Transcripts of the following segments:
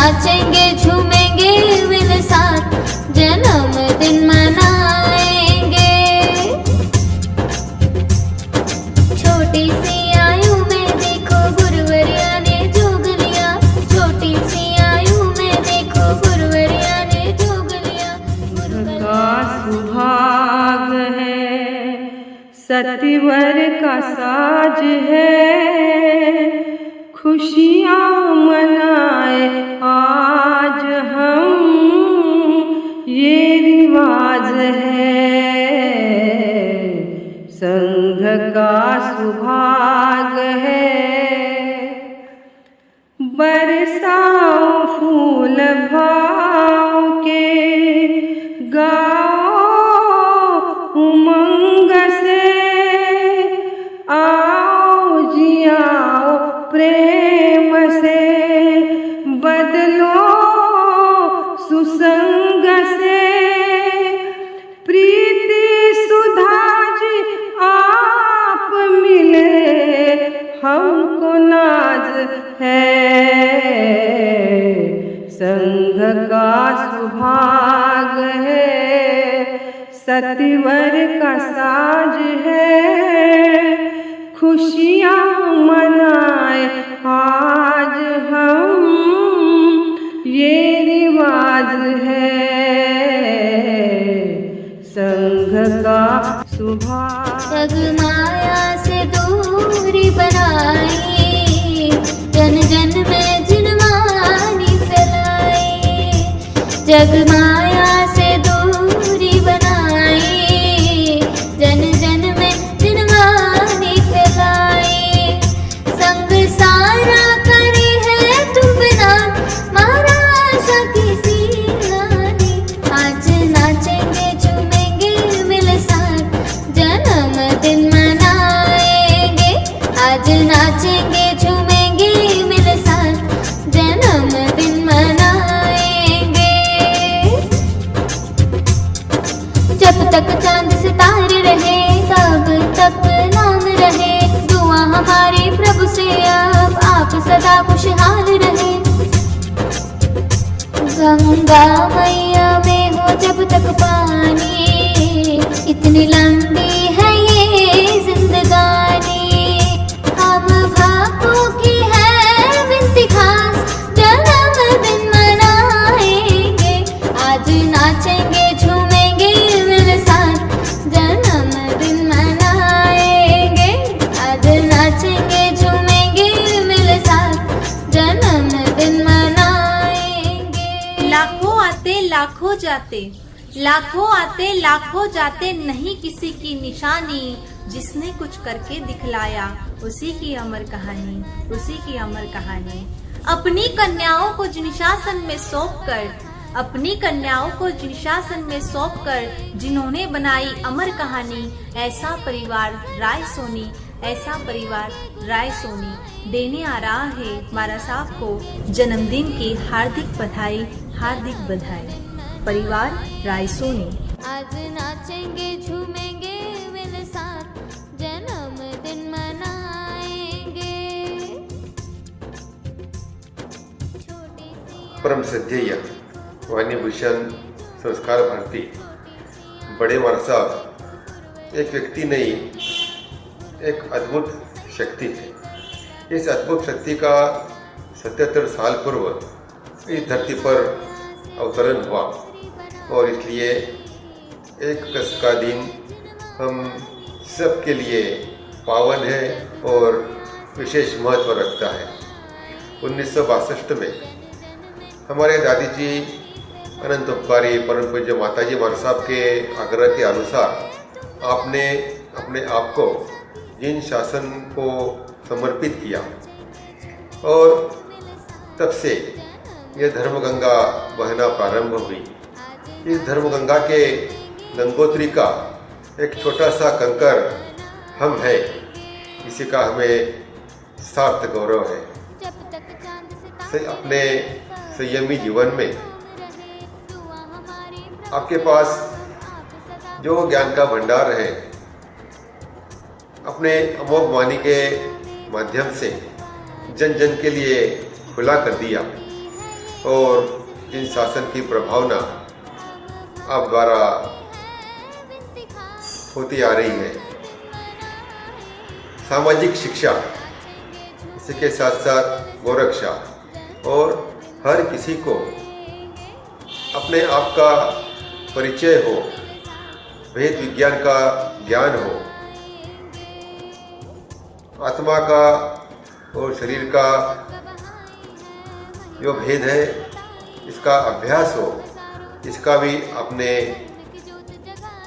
नाचेंगे झूमेंगे मिल साथ जन्मदिन मनाएंगे। छोटी सी आयु में देखो गुरुवरिया ने जोग लिया, छोटी सी आयु में देखो गुरुवरिया ने जोग लिया। का सुहाग है सतिवर का साज है, खुशियाँ मनाए आज हम ये रिवाज है। संघ का सुभाग है बरसाओ फूल भाव के, गाओ उमंग से आओ जियाओ प्रेम से, बदलो सुसंग से प्रीति सुधा जी आप मिले हमको नाज है। संघ का सुभाग है सतिवर का साज है, खुशियाँ मनाए आज हम ये रिवाज है। संघ का सुभाग जगमाया से दूरी बनाई, जन जन में जिनवानी फैलाई। जगमाया से दूरी बनाई, जन जन में जिनवानी फैलाई। संग सारा करे है तू बिना मारा आशा किसी नानी। आज नाचेंगे झूमेंगे मिल साथ जन्मदिन मनाएंगे। आज नाचेंगे झूमेंगे मिल साथ जन्मदिन मनाएंगे। जब तक चांद सितारे रहे तब तक नाम रहे, दुआ हमारी प्रभु से अब आप सदा खुशहाल रहे। गंगा मैया में हो जब तक पानी, इतनी लंबी है ये जिंदगानी। हम भागों की है विनती खास जन्मदिन मनाएंगे। आज नाचेंगे झूमेंगे मिल साथ जन्मदिन मनाएंगे। आज नाचेंगे झूमेंगे मिल साथ जन्मदिन मनाएंगे। लाखों आते लाखों जाते, लाखों आते लाखों जाते, नहीं किसी की निशानी। जिसने कुछ करके दिखलाया उसी की अमर कहानी, उसी की अमर कहानी। अपनी कन्याओं को जिनशासन में सौंप कर, अपनी कन्याओं को जिनशासन में सौंप कर जिन्होंने बनाई अमर कहानी। ऐसा परिवार राय सोनी, ऐसा परिवार राय सोनी देने आ रहा है मारा साहब को जन्मदिन की हार्दिक बधाई, हार्दिक बधाई। परिवार राय सोनी। आज नाचेंगे झूमेंगे मिल साथ जन्मदिन मनाएंगे। परम श्रद्धेय वाणीभूषण संस्कार भारती बड़े मारा साहब एक व्यक्ति नहीं, एक अद्भुत शक्ति थे। इस अद्भुत शक्ति का 77 साल पूर्व इस धरती पर अवतरण हुआ और इसलिए 1 अगस्त का दिन हम सब के लिए पावन है और विशेष महत्व रखता है। 1962 में हमारे दादी जी अनंत उपकारी परम पूज्य माताजी मारा साहब के आग्रह के अनुसार आपने अपने आप को जिन शासन को समर्पित किया और तब से यह धर्मगंगा बहना प्रारंभ हुई। इस धर्मगंगा के गंगोत्री का एक छोटा सा कंकर हम हैं, इसी का हमें सार्थ गौरव है। अपने संयमी जीवन में आपके पास जो ज्ञान का भंडार है, अपने अमोघ वाणी के माध्यम से जन जन के लिए खुला कर दिया। और जिन शासन की प्रभावना आप द्वारा होती आ रही है, सामाजिक शिक्षा, इसी के साथ साथ गोरक्षा और हर किसी को अपने आप का परिचय हो, वेद विज्ञान का ज्ञान हो, आत्मा का और शरीर का जो भेद है इसका अभ्यास हो, इसका भी आपने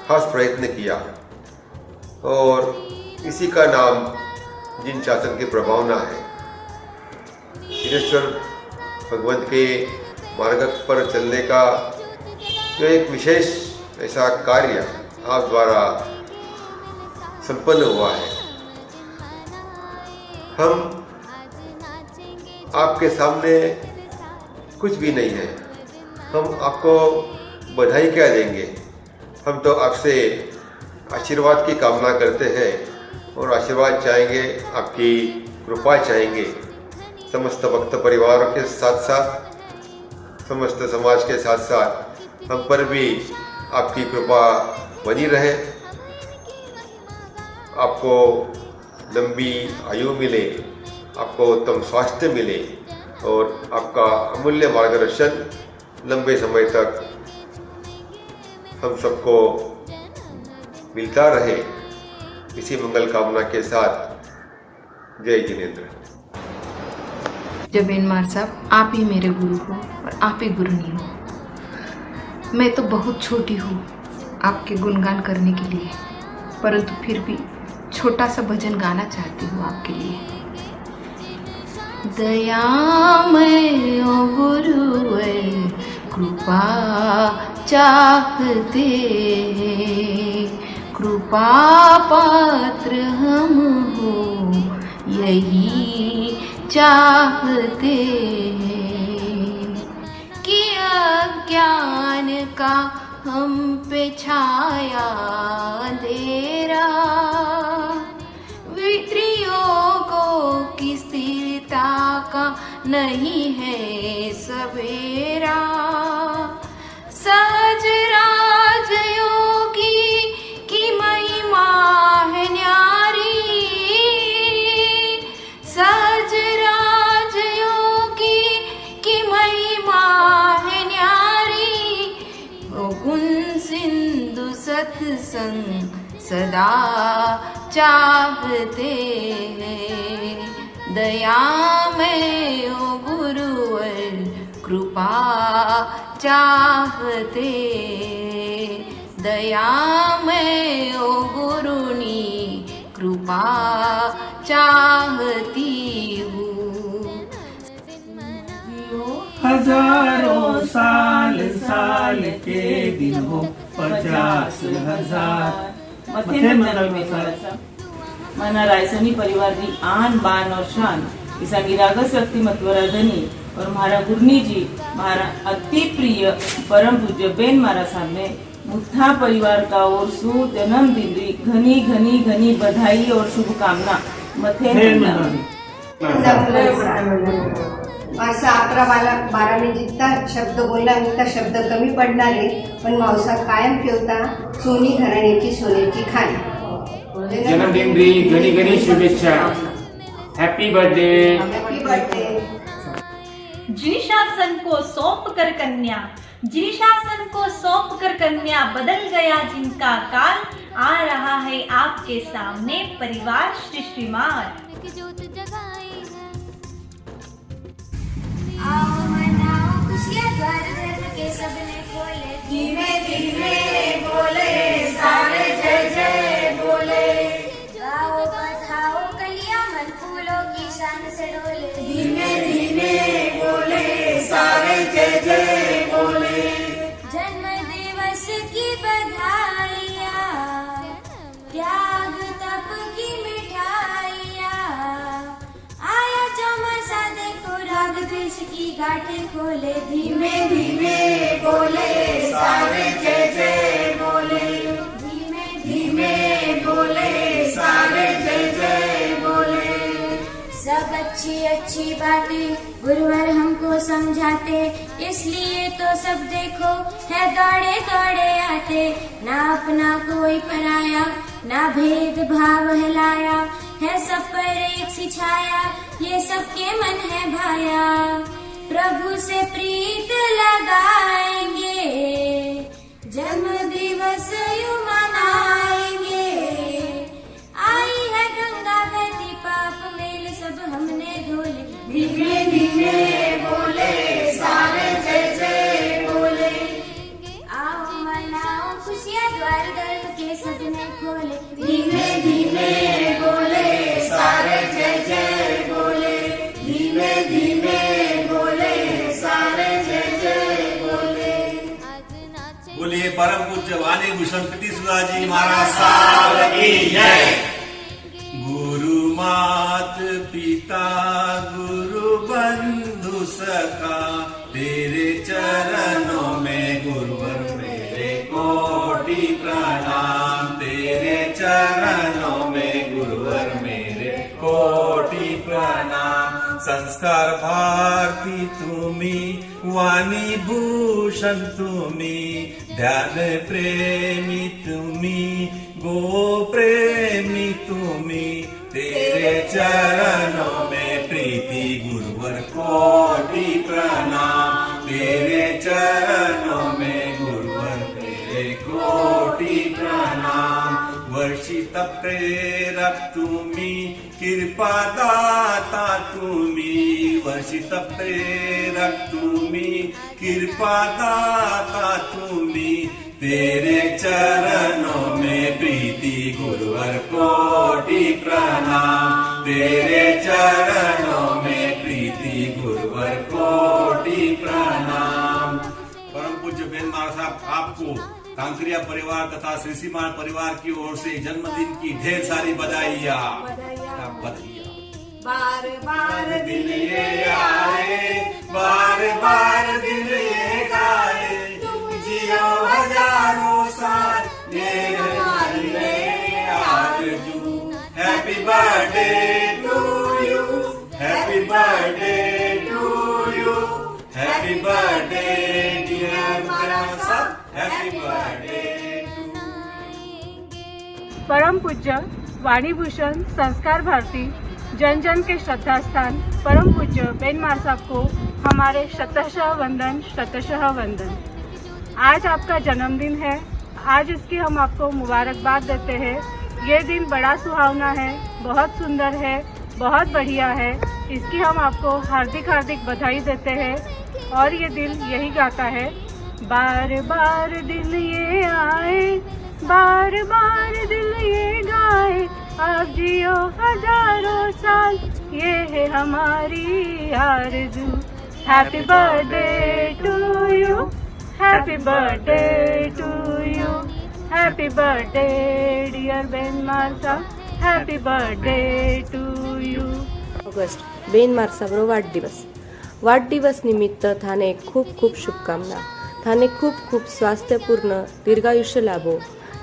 खास प्रयत्न किया और इसी का नाम जिन शासन की प्रभावना है। सिद्धेश्वर भगवंत के मार्ग पर चलने का जो एक विशेष ऐसा कार्य आप द्वारा संपन्न हुआ है। हम आपके सामने कुछ भी नहीं है, हम आपको बधाई क्या देंगे। हम तो आपसे आशीर्वाद की कामना करते हैं और आशीर्वाद चाहेंगे, आपकी कृपा चाहेंगे। समस्त भक्त परिवार के साथ साथ, समस्त समाज के साथ साथ हम पर भी आपकी कृपा बनी रहे। आपको लंबी आयु मिले, आपको उत्तम स्वास्थ्य मिले और आपका अमूल्य मार्गदर्शन लंबे समय तक हम सबको मिलता रहे। इसी मंगल कामना के साथ जय जिनेंद्र। जबेन मार साहब, आप ही मेरे गुरु हो और आप ही गुरुनी हो। मैं तो बहुत छोटी हूँ आपके गुणगान करने के लिए, परंतु फिर भी छोटा सा भजन गाना चाहती हूँ आपके लिए। दयामय ओ गुरुवर कृपा चाहते हैं, कृपा पात्र हम हो यही चाहते हैं कि अज्ञान का हम पे छाया अंधेरा, वित्रियोगों की स्थिरता का नहीं है सवेरा। सहज राज योगी की महिमा है न्यारी, सहज राज योगी की महिमा है न्यारी। ओ गुण सिंधु सत्संग सदा चाहते हैं, दया में ओ गुरुवर कृपा चाहते, दया में ओ गुरुनी कृपा चाहती हूँ। हजारों साल साल के दिन हो 50,000 मथे मंगल में मना रायसनी परिवार की आन बान और शान इसा निरागस व्यक्तिमत्व धनी और मारा गुरनी जी मारा अति प्रिय परम पूज्य बेन मारा सामने मुठा परिवार का और सु जन्मदिन की घनी घनी घनी बधाई और शुभकामना मथे मासा 11-12 जितना शब्द बोलला इतका शब्द कमी पडणार आहे, पण मावसा कायम ठेवता सोनी घराण्याची सोन्याची खाण। जन्मदिन दी घनी घनी शुभेच्छा। Happy birthday. Happy birthday. जी शासन को सौंप कर कन्या, जी शासन को सौंप कर कन्या, बदल गया जिनका काल, आ रहा है आपके सामने परिवार सृष्टिमान। आओ मनाओ खुशियाँ द्वार धर्म के सबने खोले, धीमे धीमे बोले सारे जय जय बोले। गाओ बधाओ कलियां मन फूलों की शान से डोले, धीमे धीमे बोले सारे जय जय बोले। जन्म दिवस की बधाइयाँ, त्याग तप की मिठाइयाँ, आया चौमासा देखो राग देश की गांठें खोले, धीमे धीमे बोले सारे जय जय बोले, धीमे धीमे बोले सारे जय जय बोले। सब अच्छी अच्छी बातें गुरुवर हमको को समझाते, इसलिए तो सब देखो है दौड़े दौड़े आते। ना अपना कोई पराया, ना भेद भाव हिलाया, है सब पर एक सी छाया, ये सबके मन है भाया। प्रभु से प्रीत लगाएंगे, जन्म दिवस यूं मनाएंगे। आई है गंगा बहती पाप मेल सब हमने धोले, धीमे धीमे बोले सारे जय जय बोले। आओ मनाओ खुशियाँ द्वार गर्भ के सबने खोले, धीमे धीमे बोले सारे जय जय बोले, धीमे धीमे बोले सारे जय जय बोले। बोलिए परम पूज्य वाणी भूषण कृति सुधाजी महाराज साहब की जय। गुरु मात पिता गुरु बंधु सखा, तेरे चरणों में गुरुवर मेरे कोटि प्रणाम। तेरे चरणों में गुरुवर मेरे कोटि प्रणाम। संस्कार भारती तुम्ही, वाणी भूषण तुम्ही, ध्यान प्रेमी तुम्ही, गो प्रेमी तुम्ही। तेरे चरणों में प्रीति गुरुवर कोटि प्रणाम। तेरे चरणों में गुरुवर मेरे कोटि प्रणाम। वर्षित प्रेरक तुम्ही, कृपा दाता तुम्ही। वर्षित प्रेरक तुम्ही, कृपा दाता तुम्ही। तेरे चरणों में प्रीति गुरुवर कोटि प्रणाम। तेरे चरणों में प्रीति गुरुवर कोटि प्रणाम। परम पूज्य बेन मार साहब, आपको कांकरिया परिवार तथा श्री सीमान परिवार की ओर से जन्मदिन की ढेर सारी बधाइयाँ। बार बार दिन ये आए, बार बार दिन ये गाए, जियो हजारों साल ये हमारी आरज़ू। Happy birthday to you, happy birthday to you, happy birthday dear Maharaj Sahab, happy birthday to. परम पूज्य वाणी भूषण संस्कार भारती जन जन के श्रद्धा स्थान परम पूज्य बेन मार साहब को हमारे शतशः वंदन, शतशः वंदन। आज आपका जन्मदिन है, आज इसकी हम आपको मुबारकबाद देते हैं। ये दिन बड़ा सुहावना है, बहुत सुंदर है, बहुत बढ़िया है। इसकी हम आपको हार्दिक हार्दिक बधाई देते हैं। और ये दिल यही गाता है, बार बार दिल ये आए, बार बार दिल ये गाए, अब जियो हजारों साल ये है हमारी आरज़ू। Happy birthday to you, happy birthday to you, happy birthday dear Ben Mar Sahab, happy birthday to you. August Ben Mar साहबरो वाढदिवस निमित्त थाने खूप खूप शुभकामना। थाने खूप खूप स्वास्थ्यपूर्ण दीर्घायुष्य लाभो,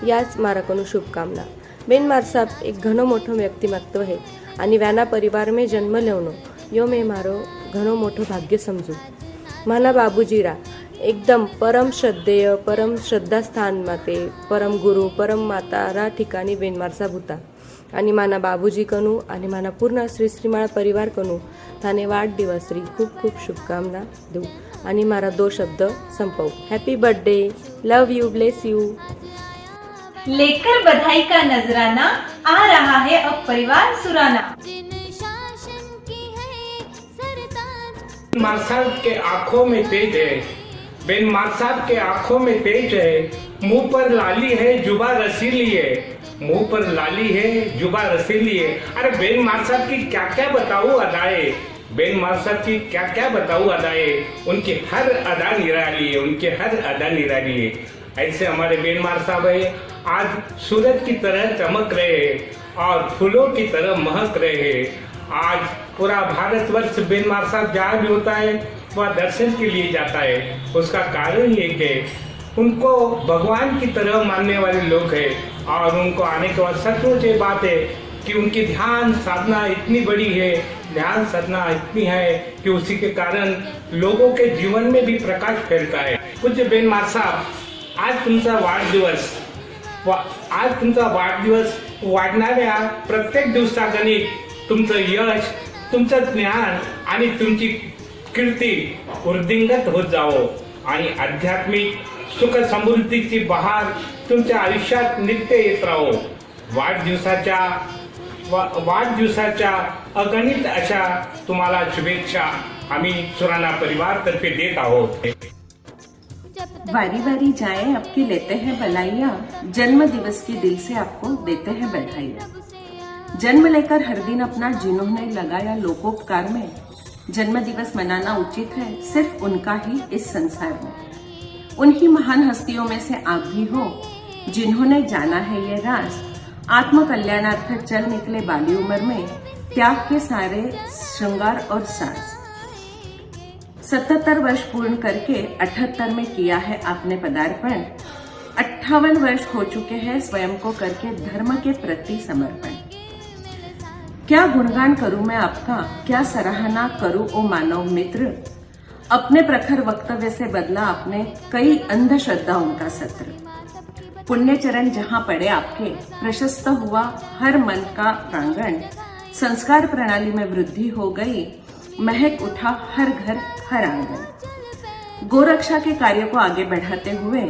याच माराकडून शुभकामना। बेन मार साहब एक घणो मोठो व्यक्तिमत्व है आणि व्याना परिवार में जन्म लेवनो यो मैं मारो घणो मोठो भाग्य समजू। माना बाबूजीरा एकदम परम श्रद्धेय, परम श्रद्धास्थान माते, परम गुरु, परम माता रा ठिकाणी बेन मार साहब होता। आणि माना बाबूजी कनू आणि माना पूर्ण श्री श्रीमाळ परिवार कनू थाने वाढदिवसरी खूप खूप शुभकामना देऊ आणि मारा 2 शब्द संपवू। Happy birthday, love you, bless you. लेकर बधाई का नजराना आ रहा है अब परिवार सुराना। जिन शासन की है सरताज, मार साहब के आंखों में तेज है, बेन मार साहब के आंखों में तेज है। मुंह पर लाली है, जुबा रसीली है, मुंह पर लाली है, जुबा रसीली है। अरे बेन मार साहब की क्या क्या बताऊं अदाएं, बेन मार साहब की क्या क्या बताऊं अदाएं। उनकी हर अदा निराली है, उनकी हर अदा निराली है। ऐसे हमारे बेन मार साहब है, आज सूरज की तरह चमक रहे हैं और फूलों की तरह महक रहे हैं। आज पूरा भारतवर्ष बेन मार साहब जहाँ भी होता है वह दर्शन के लिए जाता है। उसका कारण ये है उनको भगवान की तरह मानने वाले लोग हैं और उनको आने के बाद सचमुच ये बात है कि उनकी ध्यान साधना इतनी बड़ी है, ध्यान साधना इतनी है कि उसी के कारण लोगों के जीवन में भी प्रकाश फैलता है। पूज्य बेन मार साहब, आज तुमचा वाढदिवस वाढणाऱ्या प्रत्येक दिवसागणिक तुमचं यश, तुमचं ज्ञान आणि तुमची कीर्ती वृद्धिंगत होत जावो आणि आध्यात्मिक सुख समृद्धीची बहार तुमच्या आयुष्यात नित्य येत राहो। वाढदिवसाच्या अगणित अशा तुम्हाला शुभेच्छा आम्ही सुराना परिवार तर्फे देत आहोत। बारी बारी जाए आपकी लेते हैं बलाइयाँ, जन्म दिवस की दिल से आपको देते हैं बधाइयाँ। जन्म लेकर हर दिन अपना जिन्होंने लगाया लोकोपकार में, जन्म दिवस मनाना उचित है सिर्फ उनका ही इस संसार में। उन्हीं महान हस्तियों में से आप भी हो जिन्होंने जाना है ये राज, आत्म कल्याणार्थ चल निकले बाली उम्र में, त्याग के सारे श्रृंगार और साज। 77 वर्ष पूर्ण करके 78 में किया है आपने पदार्पण, 58 वर्ष हो चुके हैं स्वयं को करके धर्म के प्रति समर्पण। क्या गुणगान करूं मैं आपका, क्या सराहना करूं ओ मानव मित्र, अपने प्रखर वक्तव्य से बदला आपने कई अंधश्रद्धाओं का सत्र। पुण्य चरण जहां पड़े आपके, प्रशस्त हुआ हर मन का प्रांगण, संस्कार प्रणाली में वृद्धि हो गई, महक उठा हर घर हर आंगन। गोरक्षा के कार्य को आगे बढ़ाते हुए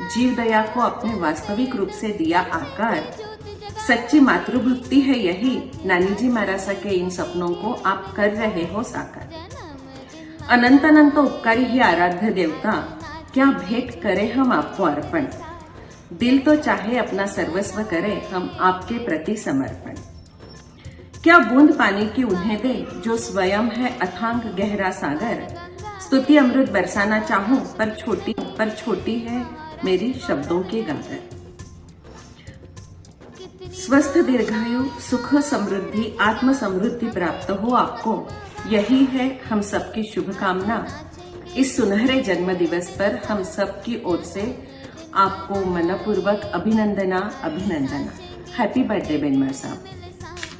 जीव दया को अपने वास्तविक रूप से दिया आकार। सच्ची मातृभक्ति है यही, नानी जी महाराज के इन सपनों को आप कर रहे हो साकार। अनंत अनंत उपकारी ही आराध्य देवता, क्या भेंट करें हम आपको अर्पण। दिल तो चाहे अपना सर्वस्व करे हम आपके प्रति समर्पण। क्या बूंद पानी की उन्हें दे जो स्वयं है अथांग गहरा सागर। स्तुति अमृत बरसाना चाहूं पर छोटी है मेरी शब्दों की गागर। स्वस्थ दीर्घायु सुख समृद्धि आत्म समृद्धि प्राप्त हो आपको, यही है हम सबकी शुभकामना। इस सुनहरे जन्म दिवस पर हम सबकी ओर से आपको मनपूर्वक अभिनंदना। हैप्पी बर्थडे बेन मार साहब।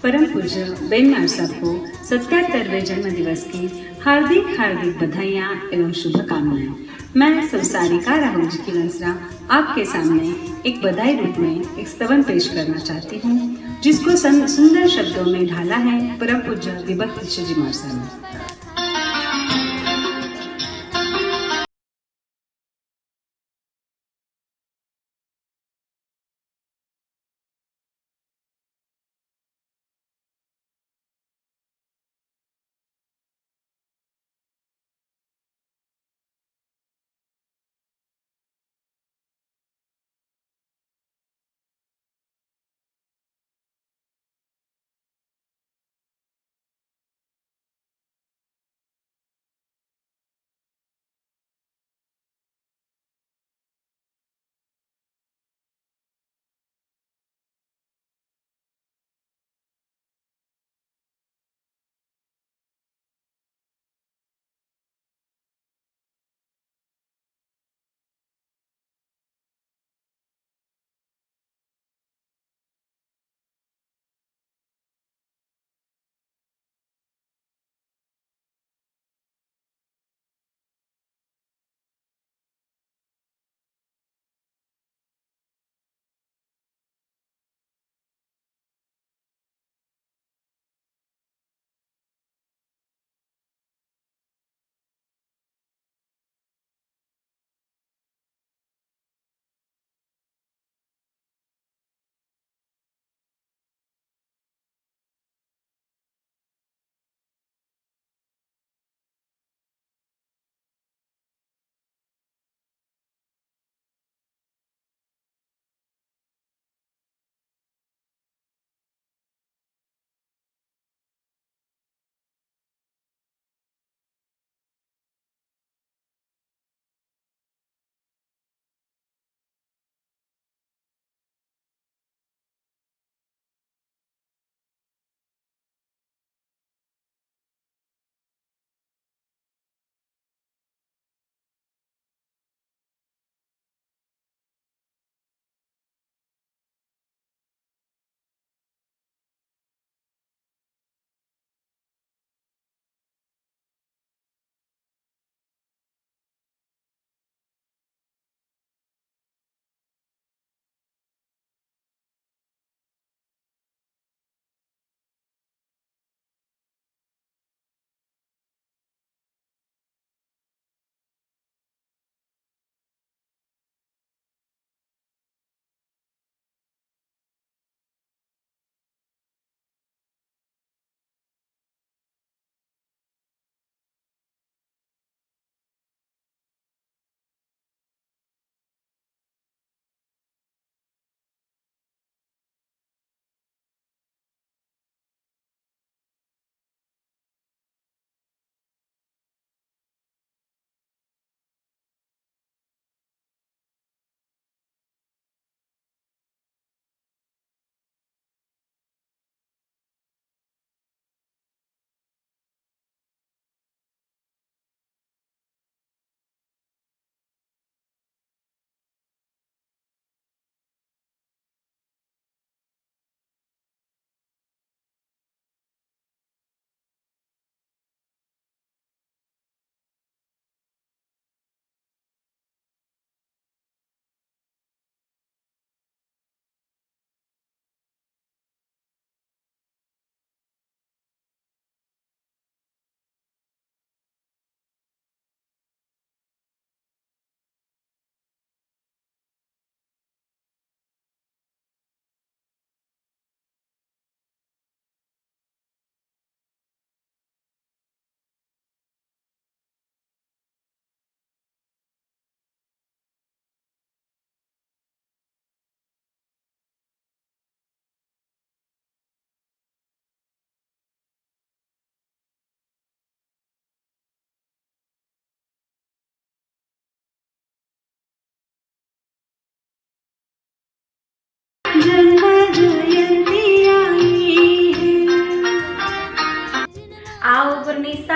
परम पूज्य बेन मार साहब को 77वें जन्म दिवस की हार्दिक बधाइयाँ एवं शुभकामनाएं। मैं संसारिका राहुल जी की वंसरा आपके सामने एक बधाई रूप में एक स्तवन पेश करना चाहती हूँ, जिसको सुंदर शब्दों में ढाला है परम पूज्य विभक्त जी मार साहब ने।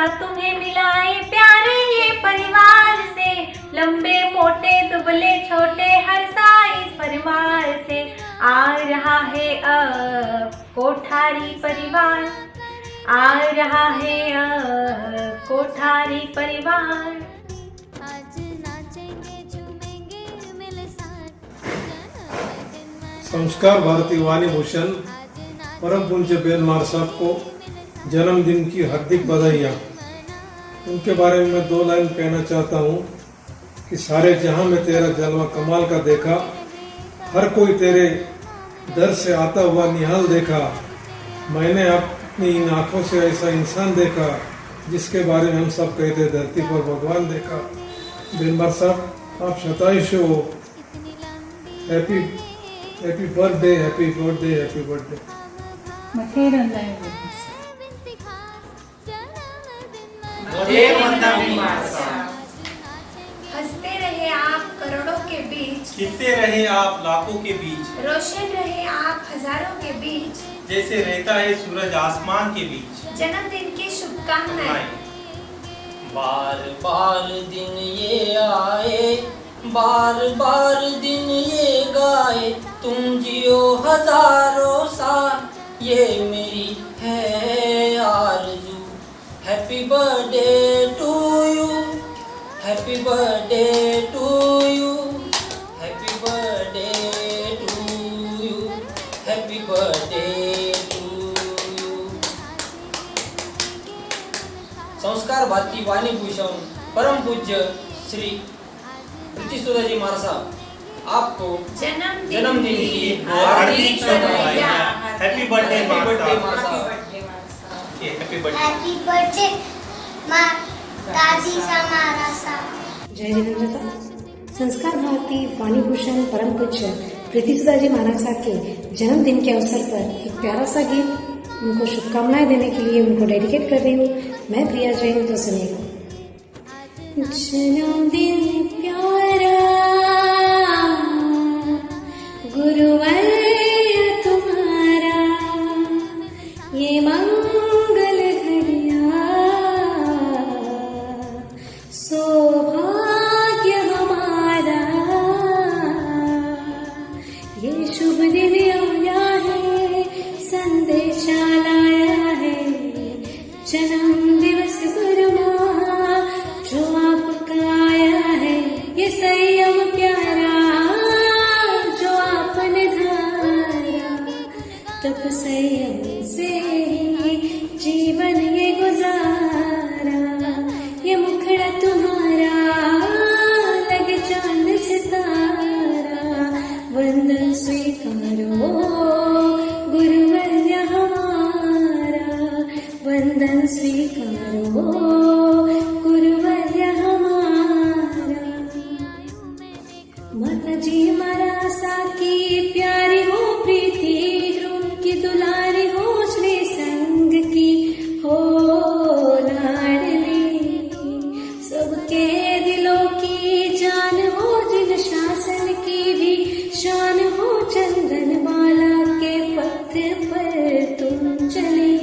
खुदा तुम्हें मिलाए प्यार ये परिवार से, लंबे मोटे दुबले छोटे हर साइज परिवार से। आ रहा है अब कोठारी परिवार, आ रहा है अब कोठारी परिवार। संस्कार भारती वाणी भूषण परम पूज्य बेन मार साहब को जन्मदिन की हार्दिक बधाइयाँ। उनके बारे में मैं 2 लाइन कहना चाहता हूँ कि सारे जहां में तेरा जलवा कमाल का देखा, हर कोई तेरे दर से आता हुआ निहाल देखा। मैंने अपनी इन आंखों से ऐसा इंसान देखा जिसके बारे में हम सब कहते धरती पर भगवान देखा। बेन मार साहब आप शतायुष हो। Happy birthday, happy birthday, happy birthday. हंसते रहे आप करोड़ों के बीच, खिलते रहे आप लाखों के बीच, रोशन रहे आप हजारों के बीच, जैसे रहता है सूरज आसमान के बीच। जन्मदिन की शुभकामनाएं। बार बार दिन ये आए, बार बार दिन ये गाए, तुम जियो हजारों साल, ये मेरी है आरज़ू। Happy birthday to you, happy birthday to you, happy birthday to you, happy birthday to you. Sanskar Bharati वाणी भूषण परम पूज्य श्री प्रीतिसुधा जी महाराज साहब आपको जन्मदिन की हार्दिक शुभकामनाएं। हैप्पी बर्थडे, हैप्पी बर्थडे महाराज Sahab. Happy birthday, happy birthday दादी महाराज साहब। जय जिनेंद्र साहब। संस्कार भारती वाणी भूषण परम पूज्य प्रीतिसुधा जी महाराज साहब के जन्मदिन के अवसर पर एक प्यारा सा गीत उनको शुभकामनाएं देने के लिए उनको डेडिकेट कर रही हूँ। मैं प्रिया जैन, तो सुनिएगा। जन्मदिन प्यारा गुरुवर तुम्हारा, ये मंगल घड़िया सौभाग्य हमारा, ये शुभ दिन आया है संदेशा लाया है, जन्म दिवस गुरुमा जो आपका आया है, ये संयम प्यारा जो आपने धारा, तब संयम से जीवन ये गुजारा, ये मुखड़ा तुम्हारा लगे चांद सितारा, वंदन स्वीकारो गुरुवर्य हमारा, वंदन स्वीकारो गुरुवर्य हमारा। माता जी मरासा की प्यारी हो प्रीति, ध्रुव की दुलारी हो श्री संग की हो लाडली, सबके दिलों की जान हो, जिन शासन की भी शान हो, चंदन माला के पथ पर तुम चली,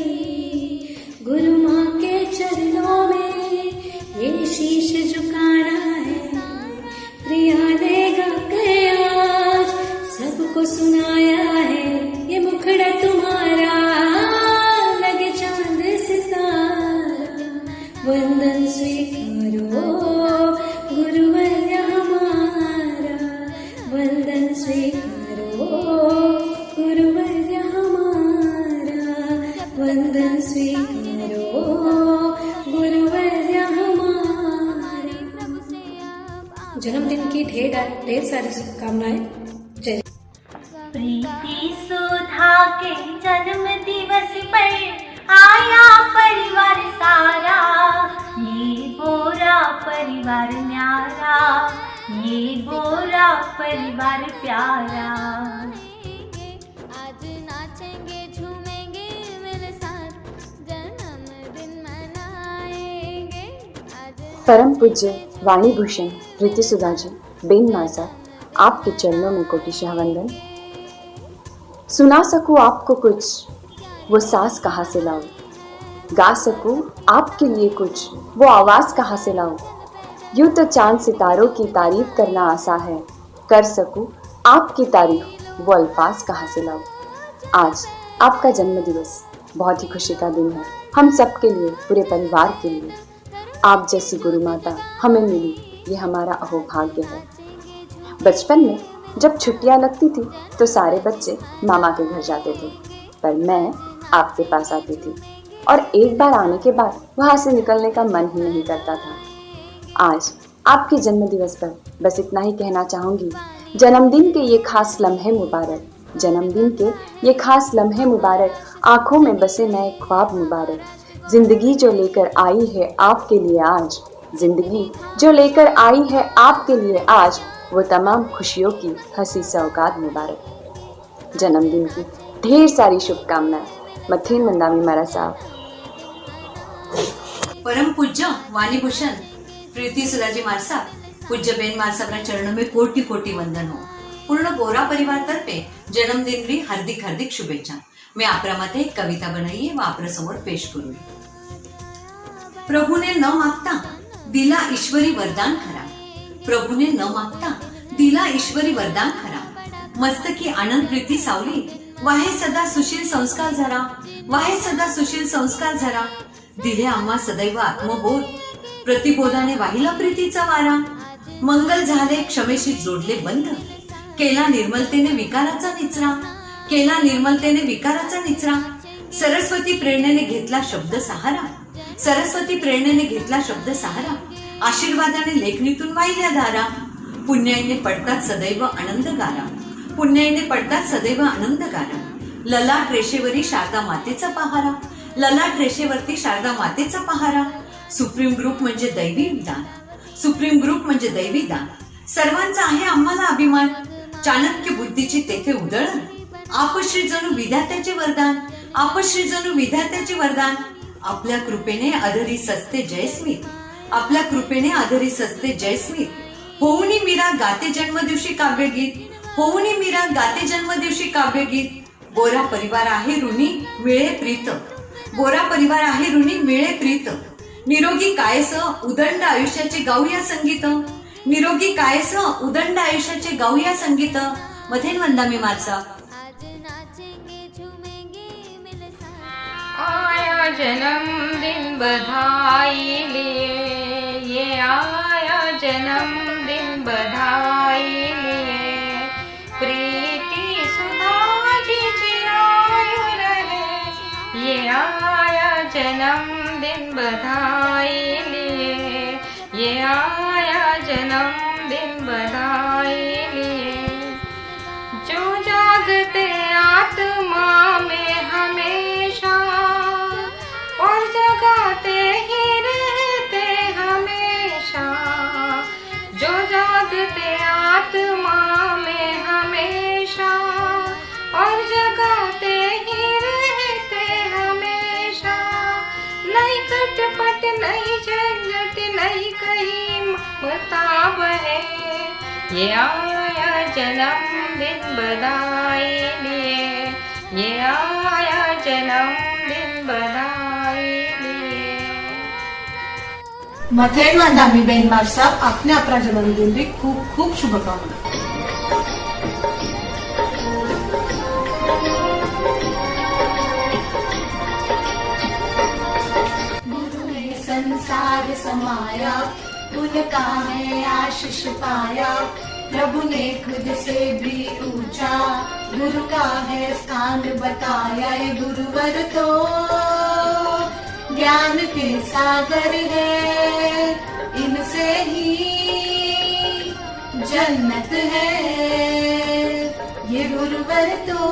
गुरु माँ के चरणों में ये शीश झुकाना है, प्रिया ने गा के आज सबको सुनाया है, ये मुखड़ा तुम्हारा लगे चांद सितारा, वंदन स्वीकारो गुरुवर्य हमारा, वंदन स्वीकारो गुरुवर्य हमारा, वंदन स्वीकारो गुरुवर्य हमारा। जन्मदिन की ढेर सारी शुभकामनाएं। जय। प्रीति सुधा के जन्म दिवस पर आया परिवार सारा, ये गोरा परिवार न्यारा, ये गोरा परिवार प्यारा। आज नाचेंगे झूमेंगे मेरे साथ, जन्मदिन मनाएंगे आज। परम पूज्य वाणी भूषण प्रीतिसुधा जी बेन मासा, आपके चरणों में कोटिशः वंदन। सुना सकूं आपको कुछ वो सास कहाँ से लाऊं, गा सकूं आपके लिए कुछ वो आवाज़ कहाँ से लाऊं। यूं तो चांद सितारों की तारीफ करना आसान है, कर सकूं आपकी तारीफ वो अल्फाज कहाँ से लाऊं। आज आपका जन्म दिवस बहुत ही खुशी का दिन है, हम सब के लिए, पूरे परिवार के लिए। आप जैसी गुरु माता हमें मिली, ये हमारा अहोभाग्य है। बचपन में जब छुट्टियां लगती थी तो सारे बच्चे मामा के घर जाते थे, पर मैं आपके पास आती थी और एक बार आने के बाद वहाँ से निकलने का मन ही नहीं करता था। आज आपके जन्मदिवस पर बस इतना ही कहना चाहूँगी, जन्मदिन के ये खास लम्हे मुबारक, जन्मदिन के ये खास लम्हे मुबारक, आँखों में बसे नए ख्वाब मुबारक। जिंदगी जो लेकर आई है आपके लिए आज, जिंदगी जो लेकर आई है आपके लिए आज, वो तमाम खुशियों की हंसी सौगात मुबारक। जन्मदिन की ढेर सारी शुभकामनाएं। मथेन मंदावी मारा साहब। परम पूज्य वाणीभूषण प्रीति सुदाजी मारसा, पूज्य बेन मारसाबना चरणों में कोटि कोटि वंदन हो। पूर्ण बोरा परिवार तर्फे जन्मदिन की हार्दिक हार्दिक शुभेच्छा। मैं आपरामध्ये एक कविता बनाई है, वो आपल्या समोर पेश करूँ। प्रभूने न मागता दिला ईश्वरी वरदान खरा, प्रभूने न मागता दिला ईश्वरी वरदान खरा। मस्तकी आनंद प्रीती सावली, वाहे सदा सुशील संस्कार झरा, वाहे सदा सुशील संस्कार झरा। दिले आम्हा सदैव आत्मबोध, प्रतिबोधाने वाहिला प्रीतीचा वारा। मंगल झाले क्षमेशी जोडले बंध, केला निर्मलतेने विकाराचा निचरा, केला निर्मलतेने विकाराचा निचरा। सरस्वती प्रेरणेने घेतला शब्द सहारा, सरस्वती प्रेरणेने घेतला शब्द सहारा। आशीर्वादाने लेखणीतून वाहिल्या धारा, पुण्याईने पडतात सदैव आनंद गारा, पुण्याईने पडतात सदैव आनंद गारा। ललाट रेषेवरी शारदा मातेचा पहारा, ललाट रेषेवरती शारदा मातेचा पहारा। सुप्रीम ग्रुप म्हणजे दैवी दान, सुप्रीम ग्रुप म्हणजे दैवी दान। सर्वांचा आहे आम्हाला अभिमान, चाणक्य बुद्धीची तेथे उधळण। आपश्री जणू विधात्याचे वरदान, आपश्री जणू विधात्याचे वरदान। आपल्या कृपेने अधरी सस्ते जयस्मित, आपल्या कृपेने अधरी सस्ते जयस्मित। होऊनी मीरा गाते जन्मदिवशी काव्यगीत, होऊनी मीरा गाते जन्मदिवशी काव्यगीत। बोरा परिवार आहे ऋणी मिळे प्रीत, बोरा परिवार आहे ऋणी मिळे प्रीत। निरोगी कायस उदंड आयुष्याचे गाऊया संगीत, निरोगी कायस उदंड आयुष्याचे गाऊया संगीत। मथेन वंदामी मारसा। आया जन्मदिन बधाई लिए, ये आया जन्मदिन बधाई लिए। प्रीति सुधा जी चिरायु रहे, ये आया जन्मदिन बधाई लिए, ये आया जन्मदिन बधाई लिए। जो जागते आत्मा में हमेशा और जगाते ही रहते हमेशा, जो जागते आत्मा में हमेशा और जगाते ही रहते हमेशा। नहीं खटपट नहीं झंझट नहीं कहीं मताब है, ये आया जन्मदिन बधाई लिए, ये आया जन्मदिन बधाई लिए। मथेन मंदामी बेन मारसा आपने अपना जन्मदिन की खूब खूब शुभकामनाएं। गुरु ने संसार समाया, उनका है आशीष पाया। प्रभु ने खुद से भी ऊंचा गुरु का है स्थान बताया। ये गुरुवर तो ज्ञान के सागर है, इनसे ही जन्नत है। ये गुरुवर तो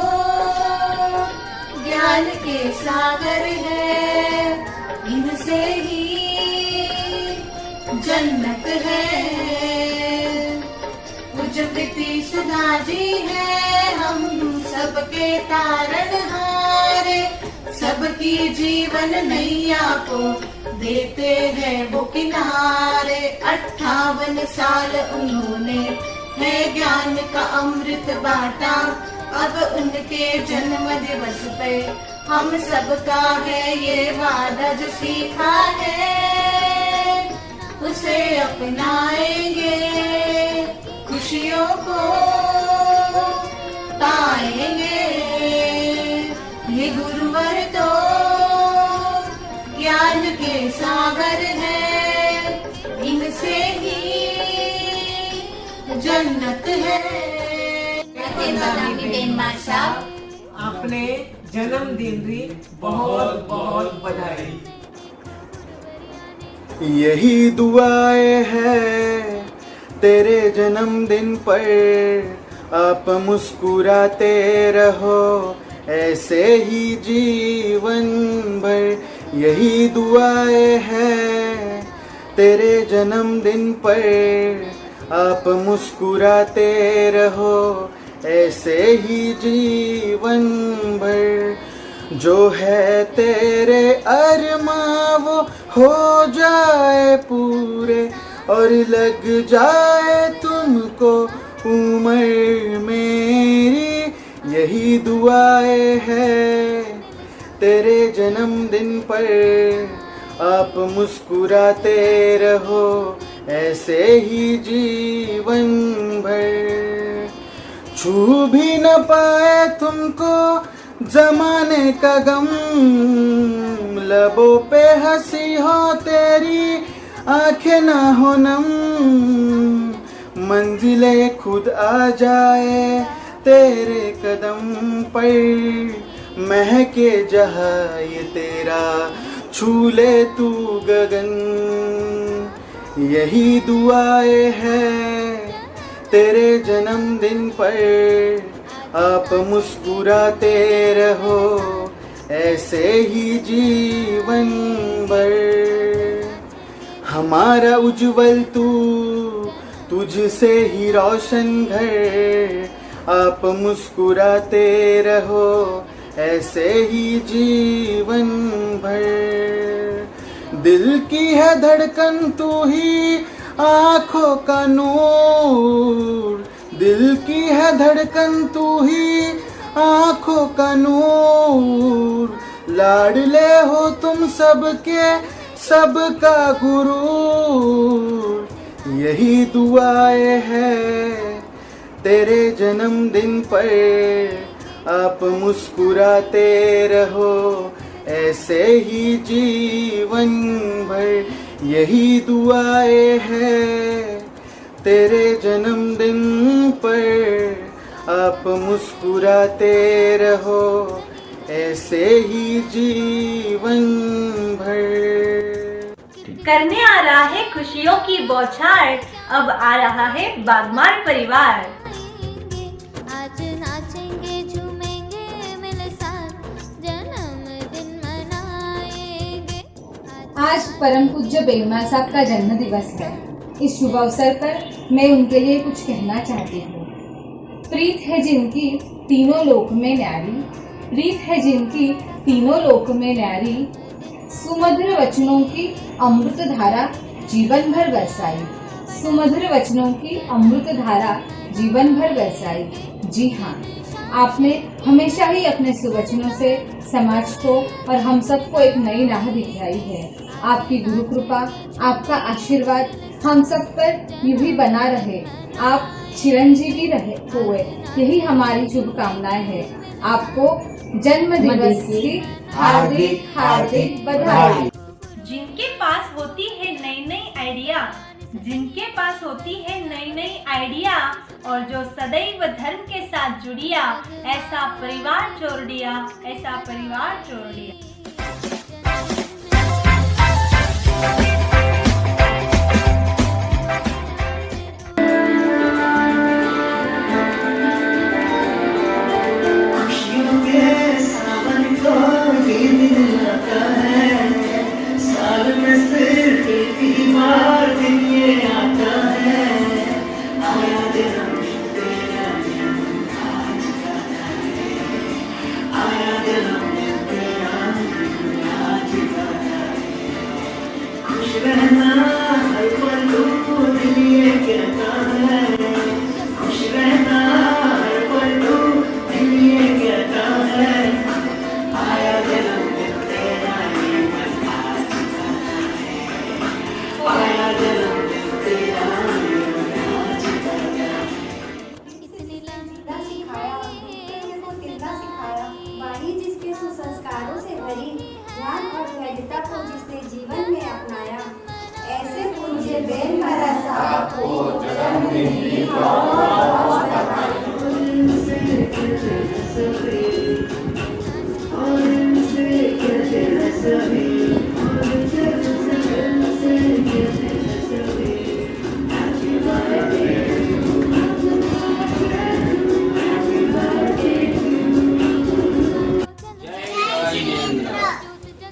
ज्ञान के सागर है, इनसे ही जन्नत है। प्रीति सुधा जी है हम सबके तारणहारे, सबकी जीवन नैया को देते हैं वो किनारे। 58 साल उन्होंने है ज्ञान का अमृत बांटा, अब उनके जन्म दिवस पे हम सबका है ये वादा जो सीखा है, उसे अपनाएंगे, खुशियों को ताएंगे। ये गुरुवर तो ज्ञान के सागर है, इनसे ही जन्नत है। अपने जन्मदिन री बहुत बहुत बधाई। यही दुआएं है तेरे जन्मदिन पर, आप मुस्कुराते रहो ऐसे ही जीवन भर। यही दुआएं है तेरे जन्मदिन पर, आप मुस्कुराते रहो ऐसे ही जीवन भर। जो है तेरे अरमां वो हो जाए पूरे, और लग जाए तुमको उम्र मेरी। यही दुआएं है तेरे जन्मदिन पर, आप मुस्कुराते रहो ऐसे ही जीवन भर। छू भी न पाए तुमको जमाने का गम, लबों पे हंसी हो तेरी आंखें ना हो नम। मंजिले खुद आ जाए तेरे कदम पर, महके जहाँ ये तेरा छू ले तू गगन। यही दुआएं है तेरे जन्मदिन पर, आप मुस्कुराते रहो ऐसे ही जीवन भर। हमारा उज्जवल तू, तुझसे ही रोशन घर, आप मुस्कुराते रहो ऐसे ही जीवन भर। दिल की है धड़कन तू ही, आँखों का नूर। दिल की है धड़कन तू ही, आँखों का नूर। लाडले हो तुम सबके, सबका गुरूर। यही दुआएं है तेरे जन्मदिन पर, आप मुस्कुराते रहो ऐसे ही जीवन भर। यही दुआएं है तेरे जन्मदिन पर, आप मुस्कुराते रहो ऐसे ही जीवन भर। करने आ रहा है खुशियों की बौछार, अब आ रहा है बागमार परिवार। आज नाचेंगे झूमेंगे मिल साथ, जन्मदिन मनाएंगे। आज परम पूज्य बेलमार साहब का जन्म दिवस है। इस शुभ अवसर पर मैं उनके लिए कुछ कहना चाहती हूँ। प्रीत है जिनकी तीनों लोक में न्यारी, प्रीत है जिनकी तीनों लोक में न्यारी। सुमधुर वचनों की अमृत धारा जीवन भर बरसाई, सुमधुर वचनों की अमृत धारा जीवन भर बरसाई। जी हाँ, आपने हमेशा ही अपने सुवचनों से समाज को और हम सबको एक नई राह दिखाई है। आपकी गुरु कृपा, आपका आशीर्वाद हम सब पर यूं ही बना रहे। आप चिरंजीवी रहे हुए, यही हमारी शुभकामनाएं है। आपको जन्म दिवस की हार्दिक हार्दिक बधाई। जिनके पास होती है नई नई आइडिया, जिनके पास होती है नई नई आइडिया, और जो सदैव धर्म के साथ जुड़िया, ऐसा परिवार छोड़ दिया, ऐसा परिवार छोड़ दिया। साल में सिर्फ एक बार दिन ये आता है, आया जन्म तेरा जन्म आज गाता है, आया जन्म तेरा जन्म आज गाता है।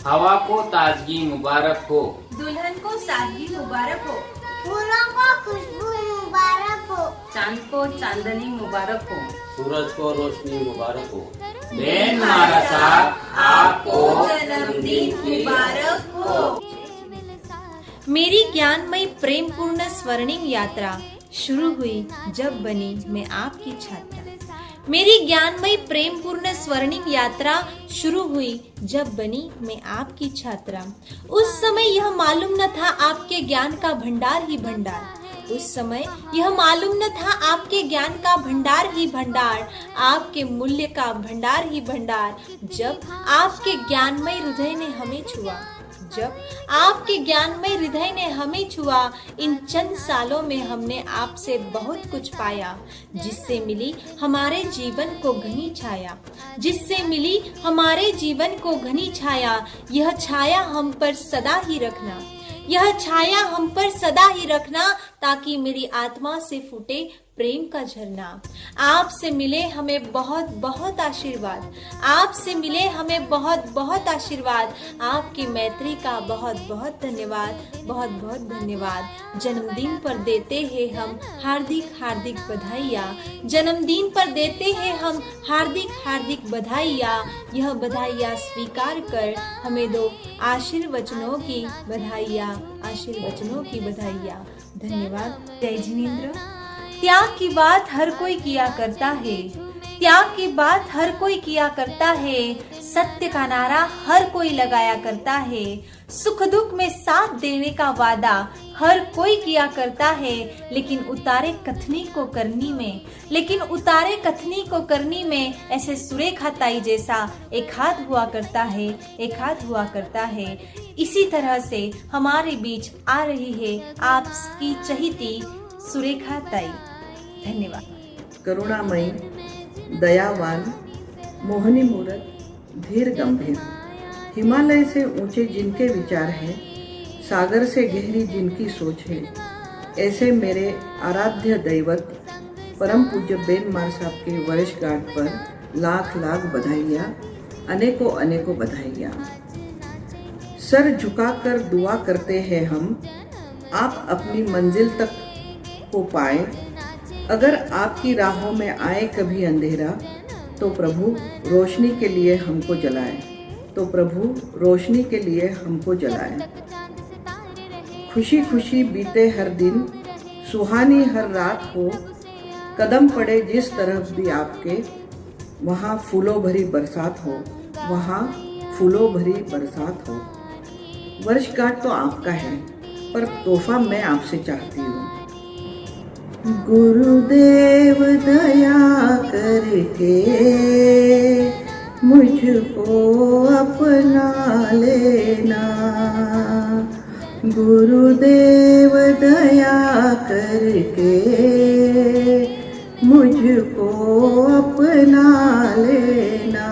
हवा को ताजगी मुबारक हो, दुल्हन को सादगी मुबारक हो, फूलों को खुशबू मुबारक हो, चांद को चांदनी मुबारक हो, सूरज को रोशनी मुबारक हो। बेन मारा साहब आपको जन्मदिन मुबारक हो। मेरी ज्ञानमयी प्रेम पूर्ण स्वर्णिम यात्रा शुरू हुई जब बनी मैं आपकी छात्रा। मेरी ज्ञानमयी प्रेम पूर्ण स्वर्णिम यात्रा शुरू हुई जब बनी मैं आपकी छात्रा। उस समय यह मालूम न था आपके ज्ञान का भंडार ही भंडार। उस समय यह मालूम न था आपके ज्ञान का भंडार ही भंडार, आपके मूल्य का भंडार ही भंडार। जब आपके ज्ञानमय हृदय ने हमें छुआ, जब आपके ज्ञानमय हृदय ने हमें छुआ, इन चंद सालों में हमने आपसे बहुत कुछ पाया, जिससे मिली हमारे जीवन को घनी छाया, जिससे मिली हमारे जीवन को घनी छाया। यह छाया हम पर सदा ही रखना, यह छाया हम पर सदा ही रखना, ताकि मेरी आत्मा से फूटे प्रेम का झरना। आपसे मिले हमें बहुत बहुत आशीर्वाद, आपसे मिले हमें बहुत बहुत आशीर्वाद। आपकी मैत्री का बहुत बहुत धन्यवाद, बहुत बहुत धन्यवाद। जन्मदिन पर देते हैं हम हार्दिक हार्दिक बधाइयाँ, जन्मदिन पर देते हैं हम हार्दिक हार्दिक बधाइयाँ। यह बधाइयाँ स्वीकार कर हमें दो आशीर्वचनों की बधाइयाँ, आशीर्वचनों की बधाइयाँ। धन्यवाद। जय जिनेंद्र। त्याग की बात हर कोई किया करता है, त्याग की बात हर कोई किया करता है, सत्य का नारा हर कोई लगाया करता है, सुख दुख में साथ देने का वादा हर कोई किया करता है। लेकिन उतारे कथनी को करनी में, लेकिन उतारे कथनी को करनी में ऐसे सुरेखा ताई जैसा एक हाथ हुआ करता है, एक हाथ हुआ करता है। इसी तरह से हमारे बीच आ रही है आपकी चहीती सुरेखा ताई। धन्यवाद। करुणामयी, दयावान, मोहनी मूरत, धीर गंभीर, हिमालय से ऊंचे जिनके विचार हैं, सागर से गहरी जिनकी सोच है, ऐसे मेरे आराध्य दैवत परम पूज्य बेन मार साहब के वर्षगांठ पर लाख लाख बधाइयाँ, अनेकों अनेकों बधाइयाँ। सर झुकाकर दुआ करते हैं हम, आप अपनी मंजिल तक को पाए। अगर आपकी राहों में आए कभी अंधेरा, तो प्रभु रोशनी के लिए हमको जलाए, तो प्रभु रोशनी के लिए हमको जलाए। खुशी खुशी बीते हर दिन, सुहानी हर रात हो, कदम पड़े जिस तरफ भी आपके, वहाँ फूलों भरी बरसात हो, वहाँ फूलों भरी बरसात हो। वर्षगांठ तो आपका है, पर तोहफा मैं आपसे चाहती हूँ। गुरुदेव दया करके मुझको अपना लेना, गुरुदेव दया करके मुझको अपना लेना।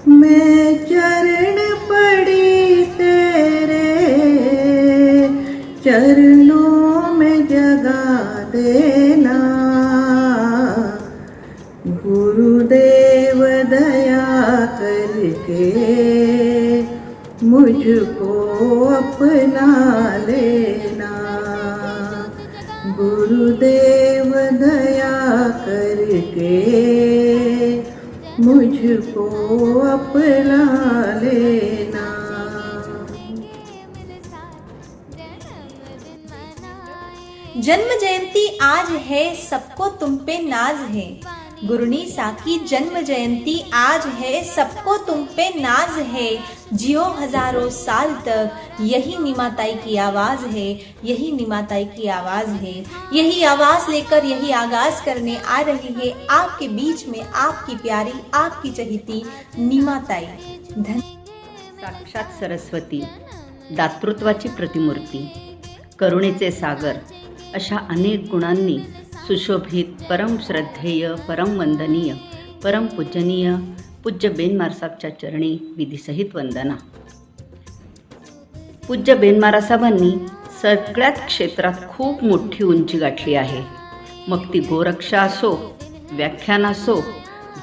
मैं चरण पड़ी तेरे चरणों में जगा देना, गुरुदेव दया करके मुझको अपना लेना, गुरुदेव दया करके मुझको अपना लेना। जन्म जयंती आज है, सबको तुम पे नाज है। गुरुनी साकी जन्म जयंती आज है, सबको तुम पे नाज है। जियो हजारों साल तक, यही निमाताई की आवाज है, यही निमाताई की आवाज है। यही आवाज लेकर यही आगाज करने आ रही है आपके बीच में आपकी प्यारी, आपकी चहीती निमाताई। साक्षात सरस्वती, दातृत्वाची प्रतिमूर्ती, करुणेचे सागर, अशा अनेक गुणांनी सुशोभित परम श्रद्धेय, परम वंदनीय, परम पूजनीय पूज्य बेनमारसाबच्या चरणी विधीसहित वंदना. पूज्य बेनमारासाहेबांनी सगळ्याच क्षेत्रात खूप मोठी उंची गाठली आहे. मग ती गोरक्षा असो, व्याख्यान असो,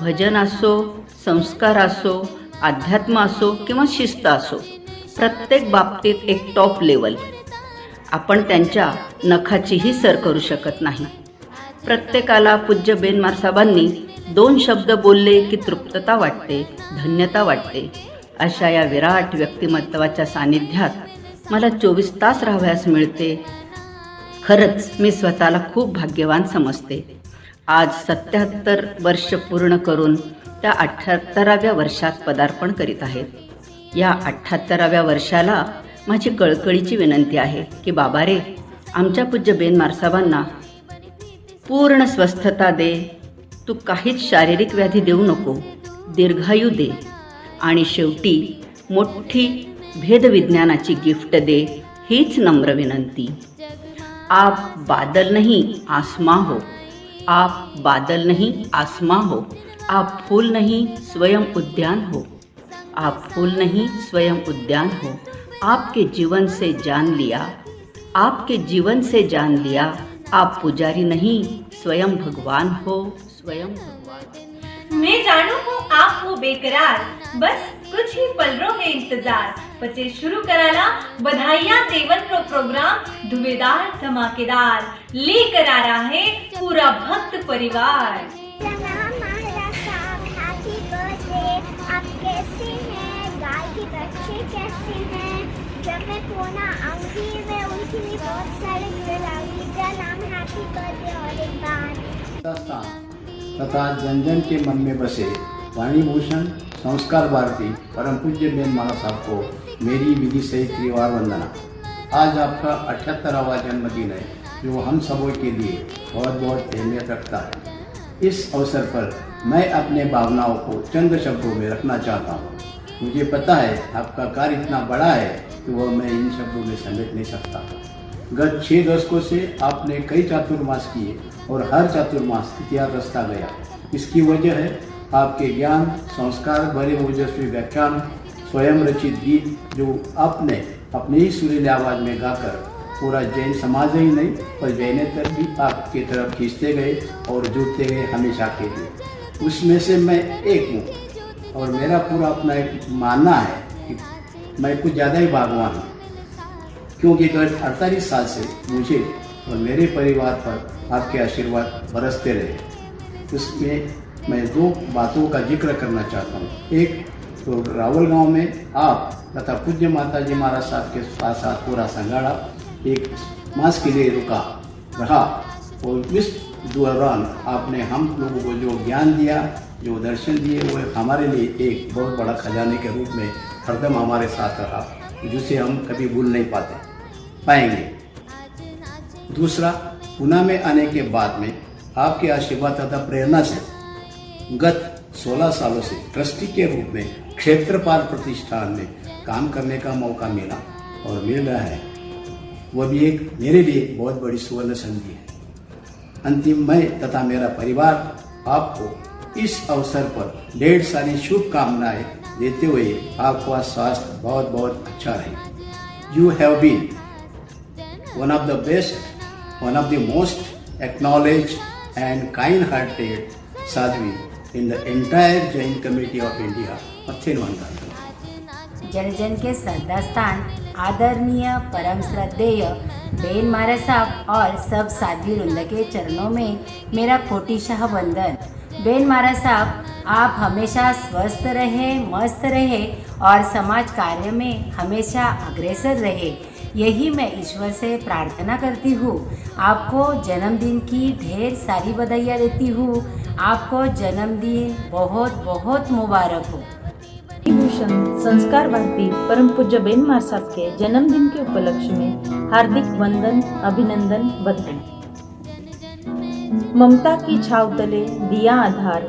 भजन असो, संस्कार असो, अध्यात्म असो किंवा शिस्त असो, प्रत्येक बाबतीत एक टॉप लेवल. आपण त्यांच्या नखाचीही सर करू शकत नाही. प्रत्येकाला पूज्य बेनमारसाहेबांनी 2 शब्द बोलले की तृप्तता वाटते, धन्यता वाटते. अशा या विराट व्यक्तिमत्वाच्या सानिध्यात मला 24 तास राहावयास मिळते. खरंच मी स्वतःला खूप भाग्यवान समजते. आज 77 वर्ष पूर्ण करून त्या 78व्या वर्षात पदार्पण करीत आहेत. या 78व्या वर्षाला माझी कळकळीची विनंती आहे की बाबा रे, आमच्या पूज्य बेनमारसाहेबांना पूर्ण स्वस्थता दे. तू काहीच शारीरिक व्याधी देऊ नको, दीर्घायू दे आणि शेवटी मोठी भेदविज्ञानाची गिफ्ट दे. हीच नम्र विनंती. आप बादल नहीं आसमां हो, आप बादल नहीं आसमां हो, आप फूल नहीं स्वयं उद्यान हो, आप फूल नहीं स्वयं उद्यान हो. आपके जीवन से जान लिया, आपके जीवन से जान लिया. आप पुजारी नहीं स्वयं भगवान हो, स्वयं भगवान. मैं जानू हूँ आप हो बेकरार, बस कुछ ही पलरों में इंतजार. बचे शुरू कराला बधाइयाँ देवन रो प्रोग्राम धुएदार धमाकेदार लेकर आ रहा है पूरा भक्त परिवार. आप कैसे हैं? गाय के बच्चे कैसे हैं? जब मैं कोना आऊंगी मैं उनके लिए बहुत सारे गिफ्ट लाऊंगी. का नाम हैप्पी बर्थडे और एक बार तथा जन जन के मन में बसे वाणीभूषण संस्कार भारती परम पूज्य बेनमारासाहेब को मेरी विधि सहित त्रिवार वंदना. आज आपका 78वां जन्मदिन है जो हम सबों के लिए बहुत बहुत अहमियत रखता है. इस अवसर पर मैं अपने भावनाओं को चंद शब्दों में रखना चाहता हूँ. मुझे पता है आपका कार्य इतना बड़ा है कि वह मैं इन शब्दों में समेट नहीं सकता. गत 6 दशकों से आपने कई चातुर्मास किए और हर चातुर्मास इतिहास रचता गया. इसकी वजह है आपके ज्ञान, संस्कार भरे ओजस्वी व्याख्यान, स्वयं रचित गीत जो आपने अपनी ही सुरीली आवाज़ में गाकर पूरा जैन समाज ही नहीं पर जैनेतर भी आपकी तरफ खींचते गए और जुड़ते गए हमेशा के लिए. उसमें से मैं एक हूँ और मेरा पूरा अपना एक मानना है कि मैं कुछ ज़्यादा ही भागवान हूँ, क्योंकि गत 48 साल से मुझे और मेरे परिवार पर आपके आशीर्वाद बरसते रहे. उसमें मैं 2 बातों का जिक्र करना चाहता हूँ. एक तो रावल गांव में आप तथा पूज्य माता जी महाराज साहब के साथ पूरा संगाड़ा एक मास के लिए रुका रहा और इस दौरान आपने हम लोगों को जो ज्ञान दिया, जो दर्शन दिए, वो हमारे लिए एक बहुत बड़ा खजाने के रूप में हरदम हमारे साथ रहा, जिसे हम कभी भूल नहीं पाएंगे. दूसरा, पुणे में आने के बाद में आपके आशीर्वाद तथा प्रेरणा से गत 16 सालों से ट्रस्टी के रूप में क्षेत्रपाल प्रतिष्ठान में काम करने का मौका मिला और मिल रहा है. वह भी एक मेरे लिए बहुत बड़ी सुवर्ण संधि है. अंतिम मैं तथा मेरा परिवार आपको इस अवसर पर ढेर सारी शुभकामनाएं देते हुए आपका स्वास्थ्य बहुत बहुत अच्छा रहे. You have been one of the best, one of the most acknowledged and kind hearted sadhvi in the entire Jain community of India. जन जन के श्रद्धा स्थान आदरणीय परम श्रद्धेय बेनमारासाहेब और सब साध्वी वृंद के चरणों में मेरा कोटिशाह वंदन. बेनमारासाहेब, आप हमेशा स्वस्थ रहे, मस्त रहे और समाज कार्य में हमेशा अग्रसर रहे, यही मैं ईश्वर से प्रार्थना करती हूँ. आपको जन्मदिन की ढेर सारी बधाइयाँ देती हूँ. आपको जन्मदिन बहुत बहुत मुबारक हो. भूषण संस्कार भारती परम पूज्य बेनमारासाहेब के जन्मदिन के उपलक्ष्य में हार्दिक वंदन, अभिनंदन, बधाई. ममता की छाव तले दिया आधार,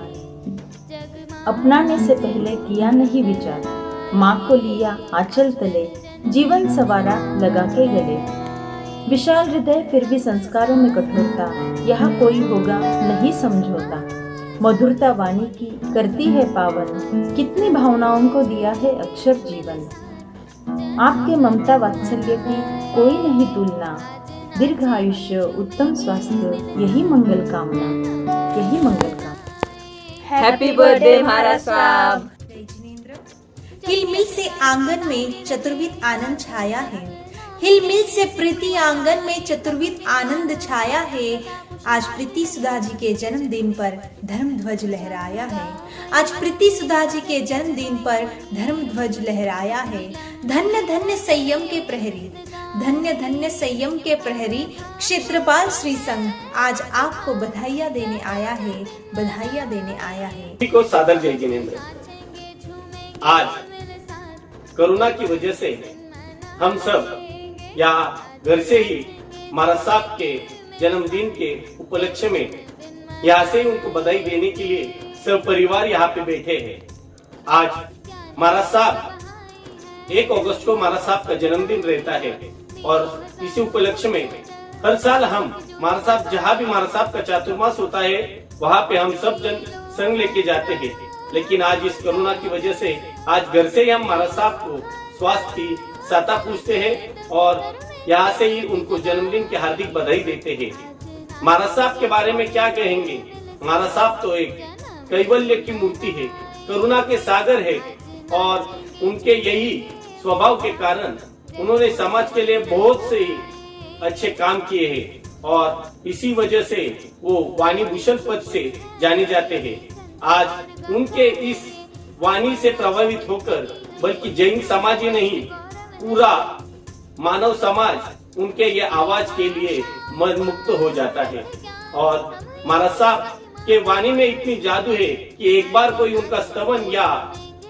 अपनाने से पहले किया नहीं विचार, माँ को लिया आंचल तले, जीवन सवारा लगा के गले. विशाल हृदय फिर भी संस्कारों में कठोरता, यहाँ कोई होगा नहीं समझौता। मधुरता वाणी की करती है पावन, कितनी भावनाओं को दिया है अक्षर जीवन। आपके ममता वात्सल्य की कोई नहीं तुलना, दीर्घ आयुष्य उत्तम स्वास्थ्य यही मंगल कामना, यही मंगल कामना। हैप्पी बर्थडे महाराज साहब। हिलमिल से आंगन में चतुर्विध आनंद छाया है, हिलमिल से प्रीति आंगन में चतुर्विध आनंद छाया है। आज प्रीति सुधा जी के जन्मदिन पर धर्म ध्वज लहराया है, आज प्रीति सुधा जी के जन्मदिन पर धर्म ध्वज लहराया है। धन्य धन्य संयम के प्रहरी, धन्य धन्य संयम के प्रहरी क्षेत्रपाल श्री संघ आज आपको बधाइयाँ देने आया है, बधाइयाँ देने आया है। को सादर जय जिनेंद्र। आज कोरोना की वजह से हम सब या घर से ही महाराज साहब के जन्मदिन के उपलक्ष्य में यहाँ से उनको बधाई देने के लिए सब परिवार यहाँ पे बैठे हैं। आज महाराज साहब 1 अगस्त को महाराज साहब का जन्मदिन रहता है और इसी उपलक्ष्य में हर साल हम महाराज साहब जहाँ भी महाराज साहब का चातुर्मास होता है वहाँ पे हम सब जन संग लेके जाते हैं। लेकिन आज इस कोरोना की वजह से आज घर से ही हम महाराज साहब को स्वास्थ्य की सता पूछते हैं और यहाँ से ही उनको जन्मदिन की हार्दिक बधाई देते हैं। महाराज साहब के बारे में क्या कहेंगे, महाराज साहब तो एक कैवल्य की मूर्ति है, करुणा के सागर है और उनके यही स्वभाव के कारण उन्होंने समाज के लिए बहुत से अच्छे काम किए हैं और इसी वजह से वो वाणी भूषण पद से जाने जाते हैं। आज उनके इस वाणी से प्रभावित होकर बल्कि जैन समाज ही नहीं पूरा मानव समाज उनके ये आवाज के लिए मंत्रमुग्ध हो जाता है। और महाराज साहब के वाणी में इतनी जादू है कि एक बार कोई उनका स्तवन या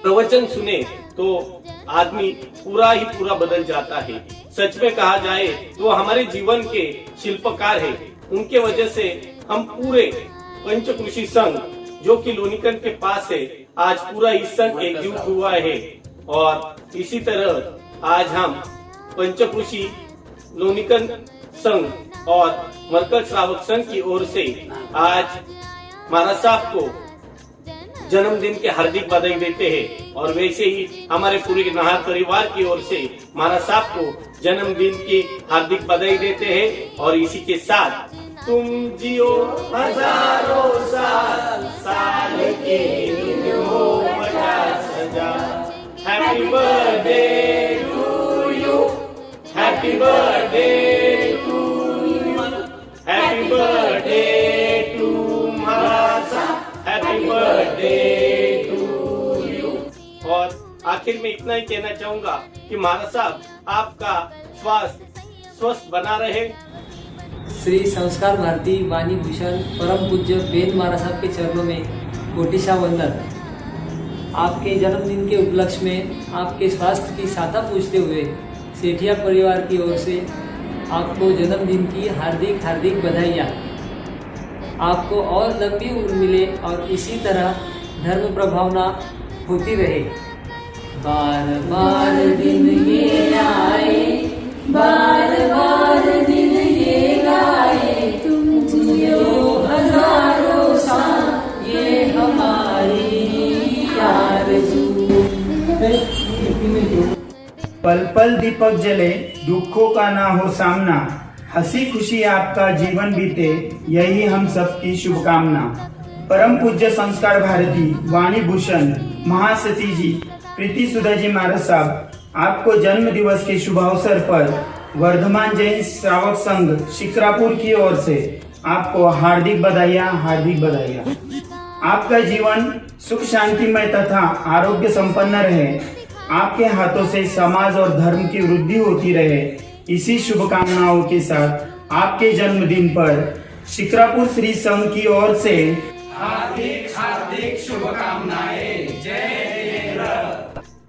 प्रवचन सुने तो आदमी पूरा ही पूरा बदल जाता है। सच में कहा जाए तो हमारे जीवन के शिल्पकार है। उनके वजह से हम पूरे पंचकृषि संघ जो कि लोनिकन के पास है आज पूरा इस संघ एकजुट हुआ है और इसी तरह आज हम पंचकृषि लोनिकन संघ और मरकज श्रावक संघ की ओर से आज महाराज साहब को जन्मदिन के हार्दिक बधाई देते हैं और वैसे ही हमारे पूरे नाहर परिवार की ओर से महाराज साहब को जन्मदिन की हार्दिक बधाई देते हैं। और इसी के साथ तुम जियो हजारों साल, साल के दिन हो 50,000। Happy birthday to you, happy birthday to you, happy birthday to Maharaj Sahab, happy birthday to you. और आखिर में इतना ही कहना चाहूंगा कि महाराज साहब आपका स्वास्थ्य स्वस्थ बना रहे। श्री संस्कार भारती वाणी भूषण परम पूज्य बेन महाराज साहब के चरणों में कोटिशा वंदन। आपके जन्मदिन के उपलक्ष्य में आपके स्वास्थ्य की साता पूछते हुए सेठिया परिवार की ओर से आपको जन्मदिन की हार्दिक हार्दिक बधाइयाँ। आपको और लंबी उम्र मिले और इसी तरह धर्म प्रभावना होती रहे। बार बार दिन ये आए, बार बार दिन ये गाए, तुम जियो हजारों साल, ये हमारी आरज़ू। पल पल दीपक जले, दुखों का ना हो सामना, हंसी खुशी आपका जीवन बीते, यही हम सबकी शुभकामना। परम पूज्य संस्कार भारती वाणी भूषण महासती जी प्रीति सुधा जी महाराज साहब आपको जन्म दिवस के शुभ अवसर पर वर्धमान जैन श्रावक संघ शिक्रापुर की ओर से आपको हार्दिक बधाइयाँ, हार्दिक बधाइयाँ। आपका जीवन सुख शांतिमय तथा आरोग्य संपन्न रहे, आपके हाथों से समाज और धर्म की वृद्धि होती रहे। इसी शुभकामनाओं के साथ आपके जन्मदिन पर शिक्रापुर श्री संघ की ओर से हार्दिक हार्दिक शुभकामनाएं। जय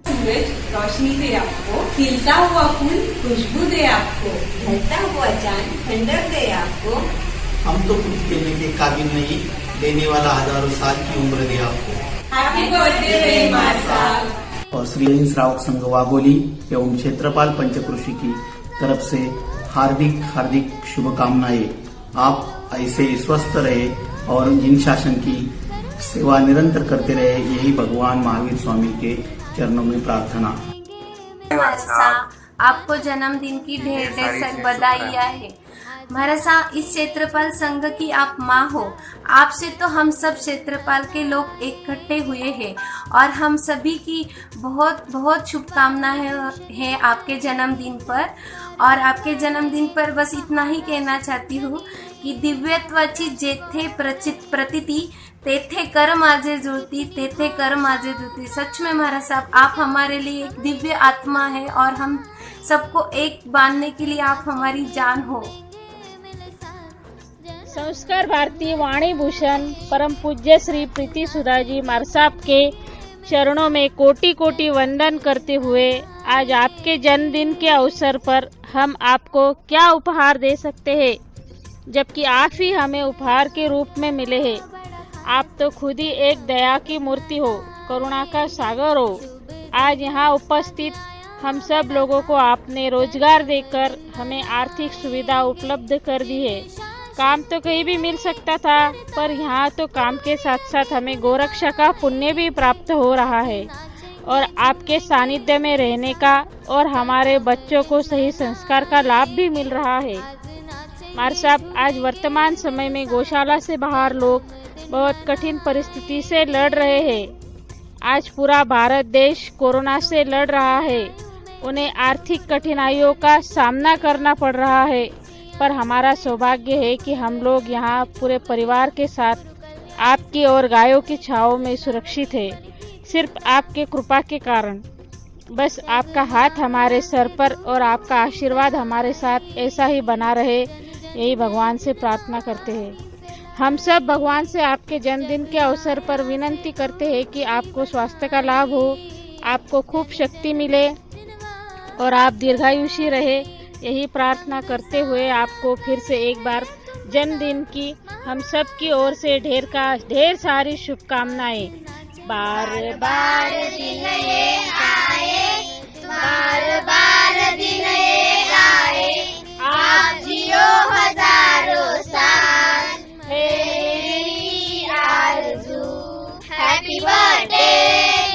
सूरज रोशनी दे आपको, खिलता हुआ फूल खुशबू दे आपको, ढलता हुआ चांद ठंडक दे आपको। हम तो कुछ देने के काबिल नहीं, देने वाला हजारों साल की उम्र दे आपको। हैप्पी बर्थडे महाराज साहब। और श्री जैन श्रावक संघ वाघोली एवं क्षेत्रपाल पंचकृषि की तरफ से हार्दिक हार्दिक शुभकामनाएं। आप ऐसे स्वस्थ रहे और जिन शासन की सेवा निरंतर करते रहे, यही भगवान महावीर स्वामी के चरणों में प्रार्थना। आपको जन्मदिन की ढेर ढेर सारी बधाइयाँ है। महाराज साहब, इस क्षेत्रपाल संघ की आप माँ हो, आपसे तो हम सब क्षेत्रपाल के लोग इकट्ठे हुए हैं और हम सभी की बहुत बहुत शुभकामनाएं हैं आपके जन्मदिन पर। और आपके जन्मदिन पर बस इतना ही कहना चाहती हूँ की दिव्यत्वाची जेथे प्रतीती तेथे कर माझे जुळती, तेथे कर माझे जुळती। सच में महाराज साहब, आप हमारे लिए एक दिव्य आत्मा है और हम सबको एक बांधने के लिए आप हमारी जान हो। संस्कार भारती वाणी भूषण परम पूज्य श्री प्रीति सुधाजी मारसाब के चरणों में कोटि कोटि वंदन करते हुए आज आपके जन्मदिन के अवसर पर हम आपको क्या उपहार दे सकते हैं, जबकि आप ही हमें उपहार के रूप में मिले हैं। आप तो खुद ही एक दया की मूर्ति हो, करुणा का सागर हो। आज यहाँ उपस्थित हम सब लोगों को आपने रोजगार देकर हमें आर्थिक सुविधा उपलब्ध कर दी है। काम तो कहीं भी मिल सकता था, पर यहाँ तो काम के साथ साथ हमें गोरक्षा का पुण्य भी प्राप्त हो रहा है और आपके सानिध्य में रहने का और हमारे बच्चों को सही संस्कार का लाभ भी मिल रहा है। मार साहब, आज वर्तमान समय में गौशाला से बाहर लोग बहुत कठिन परिस्थिति से लड़ रहे हैं। आज पूरा भारत देश कोरोना से लड़ रहा है, उन्हें आर्थिक कठिनाइयों का सामना करना पड़ रहा है, पर हमारा सौभाग्य है कि हम लोग यहाँ पूरे परिवार के साथ आपकी और गायों की छांव में सुरक्षित है, सिर्फ आपके कृपा के कारण। बस आपका हाथ हमारे सर पर और आपका आशीर्वाद हमारे साथ ऐसा ही बना रहे, यही भगवान से प्रार्थना करते हैं। हम सब भगवान से आपके जन्मदिन के अवसर पर विनती करते हैं कि आपको स्वास्थ्य का लाभ हो, आपको खूब शक्ति मिले और आप दीर्घायुषी रहे, यही प्रार्थना करते हुए आपको फिर से एक बार जन्मदिन की हम सब की ओर से ढेर सारी शुभकामनाएं। बार बार दिन ये आए, बार बार दिन ये आए, आप जियो हजारों साल, मेरी आरज़ू। Happy birthday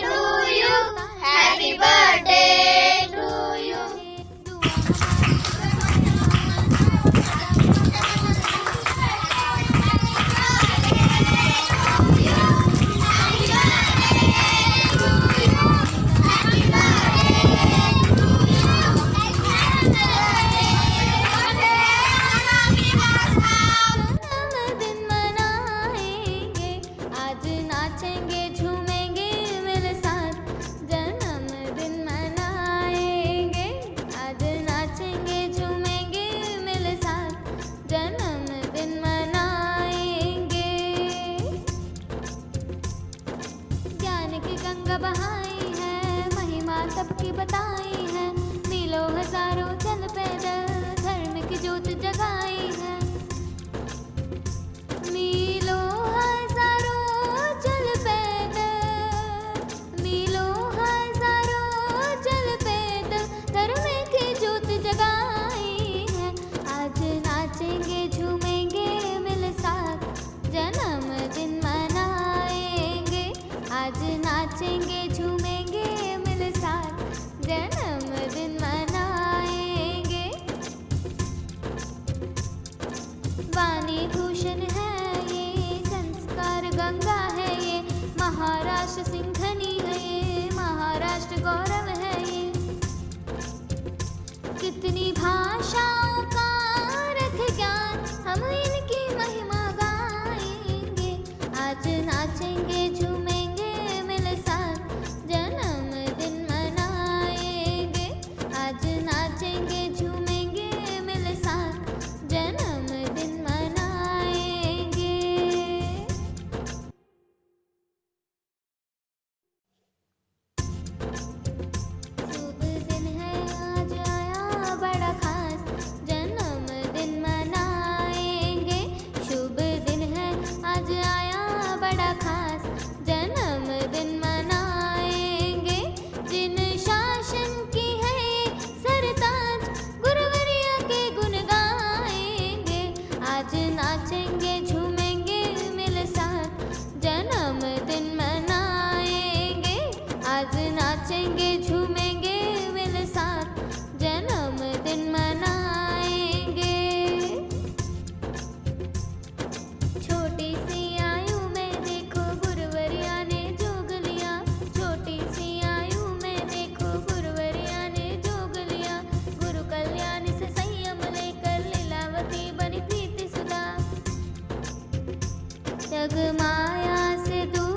to you, happy birthday to you. बहाई है, महिमा सबकी बताई है, मीलों हजारों चल पैदल धर्म की जोत जगाई है। मीलों हजारों चल पैदल, मीलों हजारों चल पैदल धर्म की जोत जगाई है। आज नाचेंगे झूमेंगे मिल साथ, जन्मदिन मनाएंगे। आज नाचेंगे झूमेंगे मिल साथ, जन्मदिन मनाएंगे। वाणी भूषण है ये, संस्कार गंगा है ये, महाराष्ट्र सिंघनी है ये, महाराष्ट्र गौरव है ये। कितनी भाषाओं का रख ज्ञान, हम इनकी महिमा गाएंगे। आज नाचेंगे झूमेंगे मिल साथ, जन्मदिन मनाएंगे। आज नाचेंगे झूमेंगे मिल साथ, जन्मदिन मनाएंगे। शुभ दिन है आज आया बड़ा खास, जन्मदिन छोटी सी